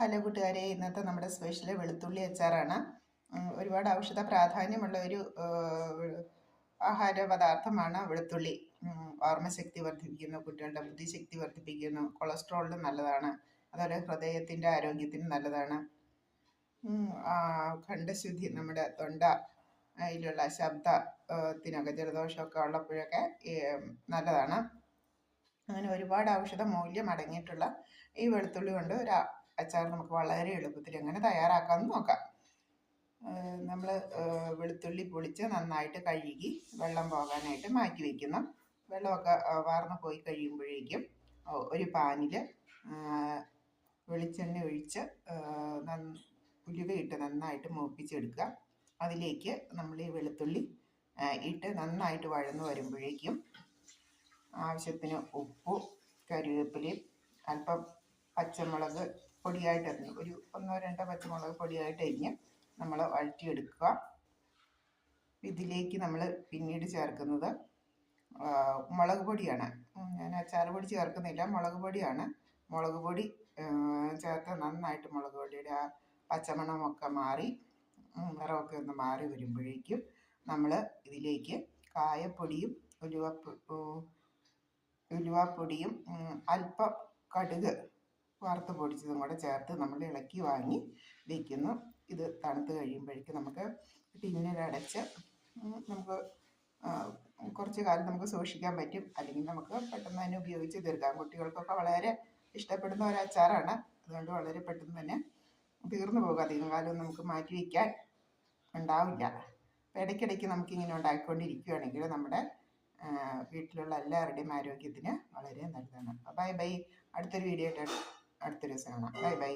Hello കൂട്ടുകാരെ, ഇന്നത്തെ നമ്മുടെ സ്പെഷ്യൽ വെളുത്തുള്ളി അച്ചാറാണ്. ഒരുപാട് ഔഷധ പ്രാധാന്യമുള്ള ഒരു ആഹാര പദാർത്ഥമാണ് വെളുത്തുള്ളി. ഓർമ്മശക്തി വർദ്ധിപ്പിക്കുന്നു, കുട്ടികളുടെ ബുദ്ധിശക്തി വർദ്ധിപ്പിക്കുന്നു, കൊളസ്ട്രോളിന് നല്ലതാണ്, അതുപോലെ ഹൃദയത്തിൻ്റെ ആരോഗ്യത്തിന് നല്ലതാണ്. ഖണ്ഡശുദ്ധി, നമ്മുടെ തൊണ്ട അതിലുള്ള ശബ്ദത്തിനൊക്കെ ജലദോഷമൊക്കെ ഉള്ളപ്പോഴൊക്കെ നല്ലതാണ്. അങ്ങനെ ഒരുപാട് ഔഷധ മൂല്യം അടങ്ങിയിട്ടുള്ള ഈ വെളുത്തുള്ളി കൊണ്ട് ഒരു അച്ചാർ നമുക്ക് വളരെ എളുപ്പത്തിൽ എങ്ങനെ തയ്യാറാക്കാമെന്ന് നോക്കാം. നമ്മൾ വെളുത്തുള്ളി പൊളിച്ച് നന്നായിട്ട് കഴുകി വെള്ളം പോകാനായിട്ട് മാറ്റി വയ്ക്കുന്നു. വെള്ളമൊക്കെ വാർന്ന് പോയി കഴിയുമ്പോഴേക്കും ഒരു പാനിൽ വെളിച്ചെണ്ണ ഒഴിച്ച് ഉലുവയിട്ട് നന്നായിട്ട് മൂപ്പിച്ചെടുക്കുക. അതിലേക്ക് നമ്മൾ ഈ വെളുത്തുള്ളി ഇട്ട് നന്നായിട്ട് വഴന്നു വരുമ്പോഴേക്കും ആവശ്യത്തിന് ഉപ്പ്, കരിവേപ്പിലയും അല്പം പച്ചമുളക് പൊടിയായിട്ട് അരിഞ്ഞ്, ഒരു 1-2 പച്ചമുളക് പൊടിയായിട്ട് അരിഞ്ഞ് നമ്മൾ വഴറ്റിയെടുക്കുക. ഇതിലേക്ക് നമ്മൾ പിന്നീട് ചേർക്കുന്നത് മുളക് പൊടിയാണ്. ഞാൻ അച്ചാർ പൊടി ചേർക്കുന്നില്ല, മുളക് പൊടിയാണ്. മുളക് പൊടി ചേർത്ത് നന്നായിട്ട് മുളക് പൊടിയുടെ ആ പച്ചമണമൊക്കെ മാറി നിറമൊക്കെ ഒന്ന് മാറി വരുമ്പോഴേക്കും നമ്മൾ ഇതിലേക്ക് കായപ്പൊടിയും ഉലുവാപ്പൊടിയും അല്പം കടുക് വറുത്ത് പൊടിച്ചതും കൂടെ ചേർത്ത് നമ്മൾ ഇളക്കി വാങ്ങി വയ്ക്കുന്നു. ഇത് തണുത്ത് കഴിയുമ്പോഴേക്കും നമുക്ക് ടിന്നിലടച്ച് നമുക്ക് കുറച്ച് കാലം നമുക്ക് സൂക്ഷിക്കാൻ പറ്റും. അല്ലെങ്കിൽ നമുക്ക് പെട്ടെന്ന് തന്നെ ഉപയോഗിച്ച് തീർക്കാം. കുട്ടികൾക്കൊക്കെ വളരെ ഇഷ്ടപ്പെടുന്ന ഒരു അച്ചാറാണ്. അതുകൊണ്ട് വളരെ പെട്ടെന്ന് തന്നെ തീർന്നു പോകും. അധികം കാലം നമുക്ക് മാറ്റി വയ്ക്കാൻ ഉണ്ടാവില്ല. അപ്പോൾ ഇടയ്ക്കിടയ്ക്ക് നമുക്കിങ്ങനെ ഉണ്ടാക്കിക്കൊണ്ടിരിക്കുകയാണെങ്കിൽ നമ്മുടെ വീട്ടിലുള്ള എല്ലാവരുടെയും ആരോഗ്യത്തിന് വളരെ നല്ലതാണ്. Bye bye. അടുത്തൊരു വീഡിയോ ആയിട്ട് അടുത്തൊരു ദിവസം കാണാം. Bye bye.